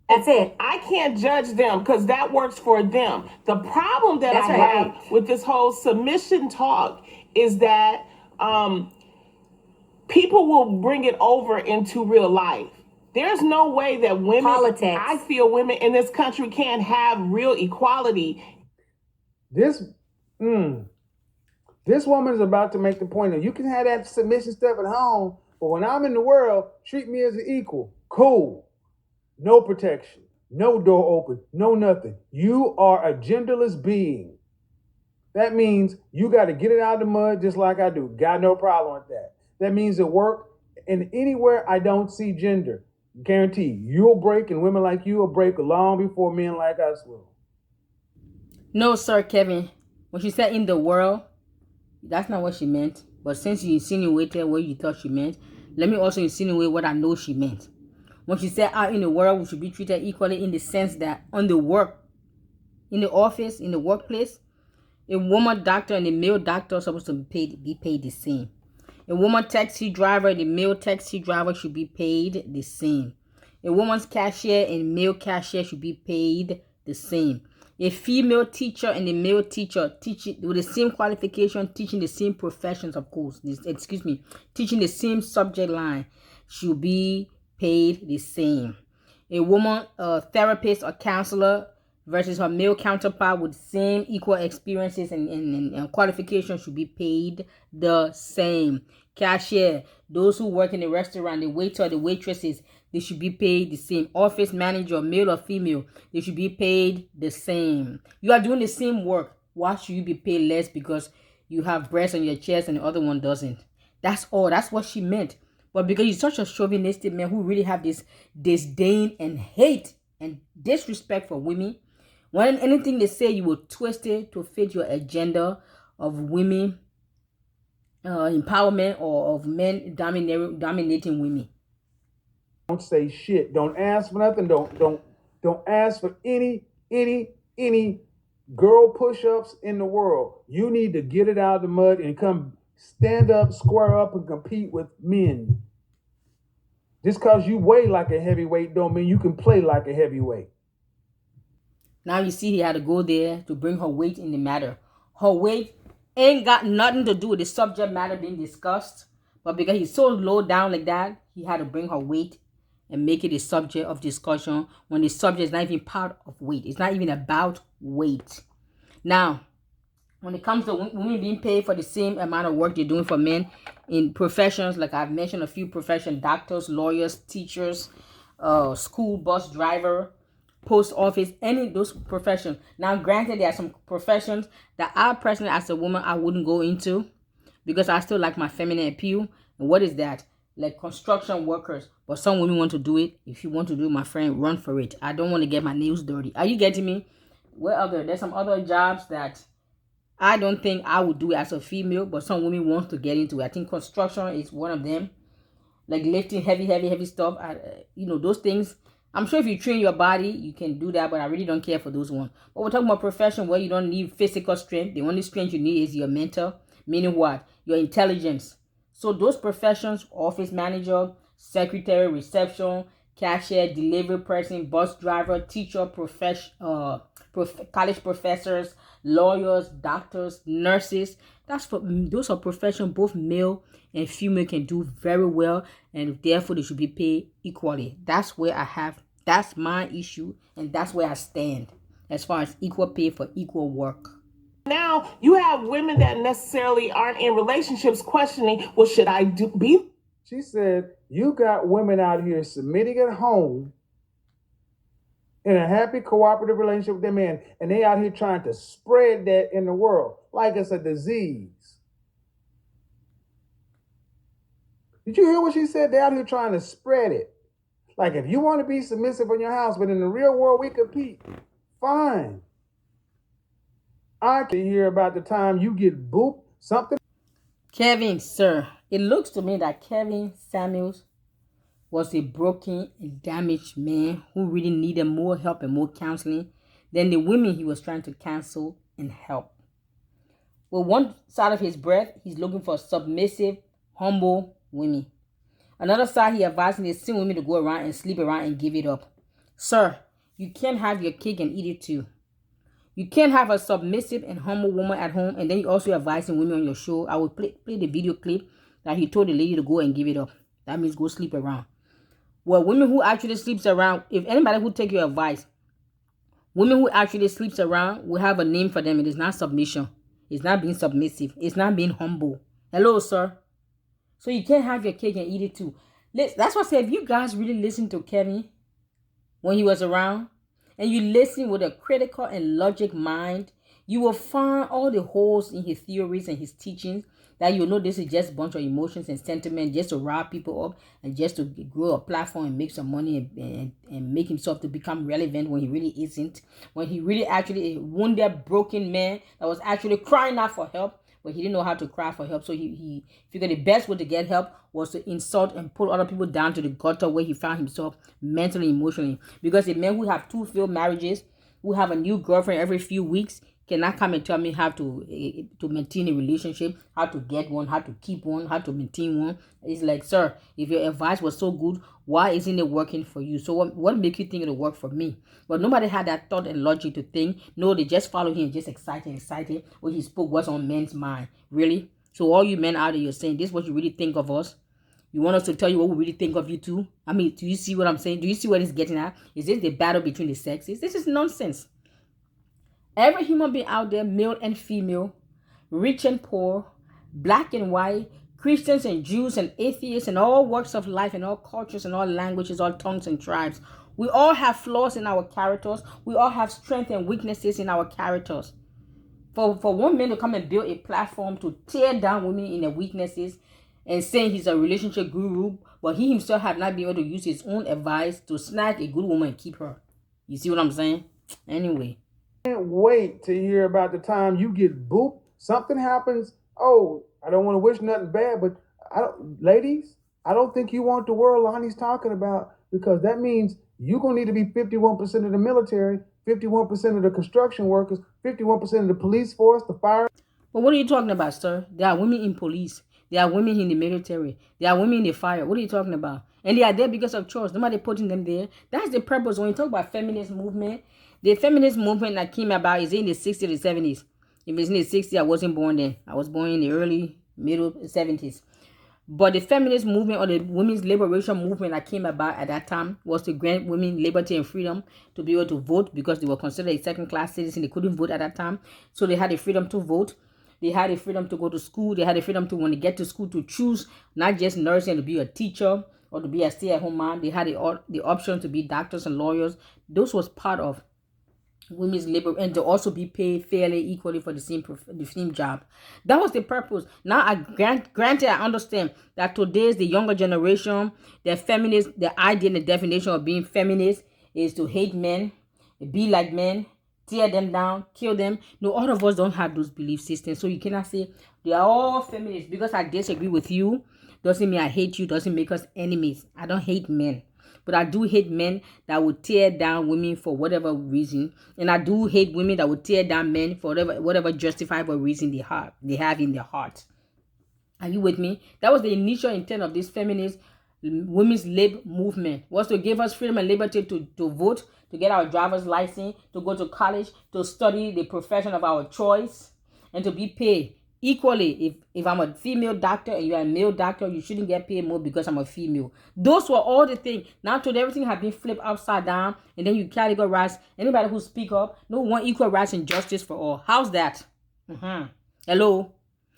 That's it. I can't judge them because that works for them. The problem that That's I right. have with this whole submission talk is that um, people will bring it over into real life. There's no way that women, Politics. I feel women in this country can't have real equality. This, this woman is about to make the point of you can have that submission stuff at home, but when I'm in the world, treat me as an equal. Cool. No protection, no door open, no nothing. You are a genderless being. That means you got to get it out of the mud just like I do. Got no problem with that. That means at work and anywhere I don't see gender. Guarantee you'll break and women like you will break long before men like us will. No, sir, Kevin. When she said in the world, that's not what she meant. But since you insinuated what you thought she meant, let me also insinuate what I know she meant. When she said out in the world, we should be treated equally in the sense that on the work, in the office, in the workplace, a woman doctor and a male doctor are supposed to be paid the same. A woman taxi driver and a male taxi driver should be paid the same. A woman's cashier and male cashier should be paid the same. A female teacher and a male teacher teaching with the same qualification, teaching the same professions, of course. Teaching the same subject line should be paid the same. A woman, therapist or counselor versus her male counterpart with same equal experiences and qualifications should be paid the same. Cashier, those who work in the restaurant, the waiter, the waitresses, they should be paid the same. Office manager, male or female, they should be paid the same. You are doing the same work. Why should you be paid less because you have breasts on your chest and the other one doesn't? That's all. That's what she meant. But because you're such a chauvinistic man who really have this disdain and hate and disrespect for women, when anything they say, you will twist it to fit your agenda of women empowerment or of men dominating women. Don't say shit. Don't ask for nothing. Don't ask for any girl push-ups in the world. You need to get it out of the mud and come stand up, square up, and compete with men. Just cause you weigh like a heavyweight don't mean you can play like a heavyweight. Now you see he had to go there to bring her weight in the matter. Her weight ain't got nothing to do with the subject matter being discussed. But because he's so low down like that, he had to bring her weight and make it a subject of discussion when the subject is not even part of weight. It's not even about weight. Now, when it comes to women being paid for the same amount of work they're doing for men in professions, like I've mentioned a few professions, doctors, lawyers, teachers, school bus driver, post office, any of those professions. Now, granted, there are some professions that I personally, as a woman, I wouldn't go into because I still like my feminine appeal. And what is that? Like construction workers. But some women want to do it. If you want to do it, my friend, run for it. I don't want to get my nails dirty. Are you getting me? There's some other jobs that I don't think I would do it as a female, but some women want to get into it. I think construction is one of them. Like lifting heavy stuff. Those things. I'm sure if you train your body, you can do that, but I really don't care for those ones. But we're talking about profession where you don't need physical strength. The only strength you need is your mental, meaning what? Your intelligence. So those professions, office manager, secretary, reception, cashier, delivery person, bus driver, teacher, college professors, lawyers, doctors, nurses. Those are professions both male and female can do very well, and therefore they should be paid equally. That's my issue, and that's where I stand as far as equal pay for equal work. Now you have women that necessarily aren't in relationships questioning, well, should I be? She said, you got women out here submitting at home in a happy cooperative relationship with their man, and they out here trying to spread that in the world like it's a disease. Did you hear what she said? They're out here trying to spread it. Like if you want to be submissive in your house, but in the real world we compete, fine. I can hear about the time you get booped, something. Kevin, sir, it looks to me that Kevin Samuels was a broken and damaged man who really needed more help and more counseling than the women he was trying to counsel and help. With one side of his breath, he's looking for submissive, humble women. Another side, he advising the same women to go around and sleep around and give it up. Sir, you can't have your cake and eat it too. You can't have a submissive and humble woman at home, and then you also advising women on your show. I will play the video clip that he told the lady to go and give it up. That means go sleep around. Well, women who actually sleeps around, if anybody who take your advice, women who actually sleeps around will have a name for them. It is not submission. It's not being submissive. It's not being humble. Hello, sir. So you can't have your cake and eat it too. That's what I said. If you guys really listen to Kevin when he was around, and you listen with a critical and logic mind, you will find all the holes in his theories and his teachings that you know this is just a bunch of emotions and sentiment just to rile people up and just to grow a platform and make some money and make himself to become relevant when he really isn't. When he really actually a wounded, broken man that was actually crying out for help, but he didn't know how to cry for help. So he figured the best way to get help was to insult and pull other people down to the gutter where he found himself mentally, emotionally. Because the men who have 2 failed marriages, who have a new girlfriend every few weeks, cannot come and tell me how to maintain a relationship, how to get one, how to keep one, how to maintain one. It's like, sir, if your advice was so good, why isn't it working for you? So what make you think it'll work for me? But nobody had that thought and logic to think. No, they just follow him, just excited. What he spoke was on men's mind. Really? So all you men out there, you're saying this is what you really think of us? You want us to tell you what we really think of you too? I mean, do you see what I'm saying? Do you see what it's getting at? Is this the battle between the sexes? This is nonsense. Every human being out there, male and female, rich and poor, black and white, Christians and Jews and atheists and all walks of life and all cultures and all languages, all tongues and tribes. We all have flaws in our characters. We all have strengths and weaknesses in our characters. For one man to come and build a platform to tear down women in their weaknesses and saying he's a relationship guru, but he himself have not been able to use his own advice to snag a good woman and keep her. You see what I'm saying? Anyway. Can't wait to hear about the time you get booped. Something happens. Oh, I don't want to wish nothing bad, but ladies, I don't think you want the world Lonnie's talking about, because that means you're going to need to be 51% of the military, 51% of the construction workers, 51% of the police force, the fire. But what are you talking about, sir? There are women in police. There are women in the military. There are women in the fire. What are you talking about? And they are there because of choice. Nobody putting them there. That's the purpose. When you talk about feminist movement, the feminist movement that came about is in the 60s or 70s. If it's in the 60s, I wasn't born then. I was born in the early, middle 70s. But the feminist movement or the women's liberation movement that came about at that time was to grant women liberty and freedom to be able to vote, because they were considered a second-class citizen. They couldn't vote at that time. So they had the freedom to vote. They had the freedom to go to school. They had the freedom to, when they get to school, to choose not just nursing, to be a teacher or to be a stay-at-home mom. They had the option to be doctors and lawyers. Those was part of women's labor, and to also be paid fairly, equally for the same job. That was the purpose. Now, granted, I understand that today's the younger generation, the feminist, the idea and the definition of being feminist is to hate men, be like men, tear them down, kill them. No, all of us don't have those belief systems. So you cannot say they are all feminists. Because I disagree with you doesn't mean I hate you, doesn't make us enemies. I don't hate men. But I do hate men that would tear down women for whatever reason. And I do hate women that would tear down men for whatever justifiable reason they have in their heart. Are you with me? That was the initial intent of this feminist women's lib movement, was to give us freedom and liberty to vote, to get our driver's license, to go to college, to study the profession of our choice, and to be paid equally. If I'm a female doctor and you're a male doctor, you shouldn't get paid more because I'm a female. Those were all the things. Now today, everything has been flipped upside down, and then you categorize anybody who speak up. No one, equal rights and justice for all. How's that? Hello?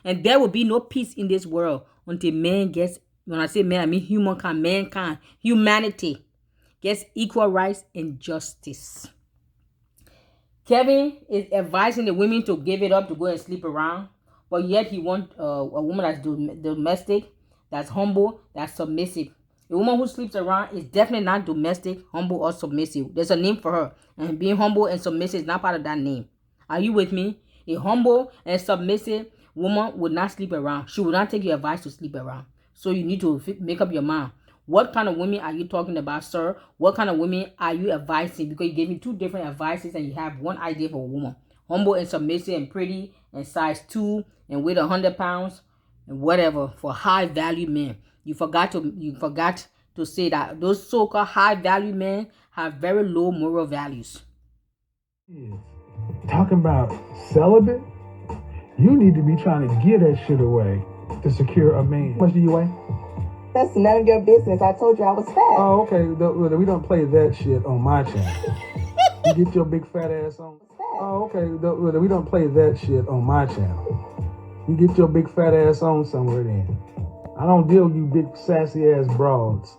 And there will be no peace in this world until man gets, when I say man, I mean humankind, humanity gets equal rights and justice. Kevin is advising the women to give it up, to go and sleep around. But yet he wants a woman that's domestic, that's humble, that's submissive. A woman who sleeps around is definitely not domestic, humble, or submissive. There's a name for her. And being humble and submissive is not part of that name. Are you with me? A humble and submissive woman would not sleep around. She would not take your advice to sleep around. So you need to make up your mind. What kind of women are you talking about, sir? What kind of women are you advising? Because you gave me 2 different advices and you have one idea for a woman. Humble and submissive and pretty and size 2 and weigh 100 pounds and whatever for high value men. You forgot to say that those so-called high-value men have very low moral values. Talking about celibate, you need to be trying to give that shit away to secure a man. How much do you weigh? That's none of your business. I told you I was fat. Oh, okay. We don't play that shit on my channel. You get your big fat ass on. Oh, okay. We don't play that shit on my channel. You get your big fat ass on somewhere then. I don't deal with you big sassy ass broads.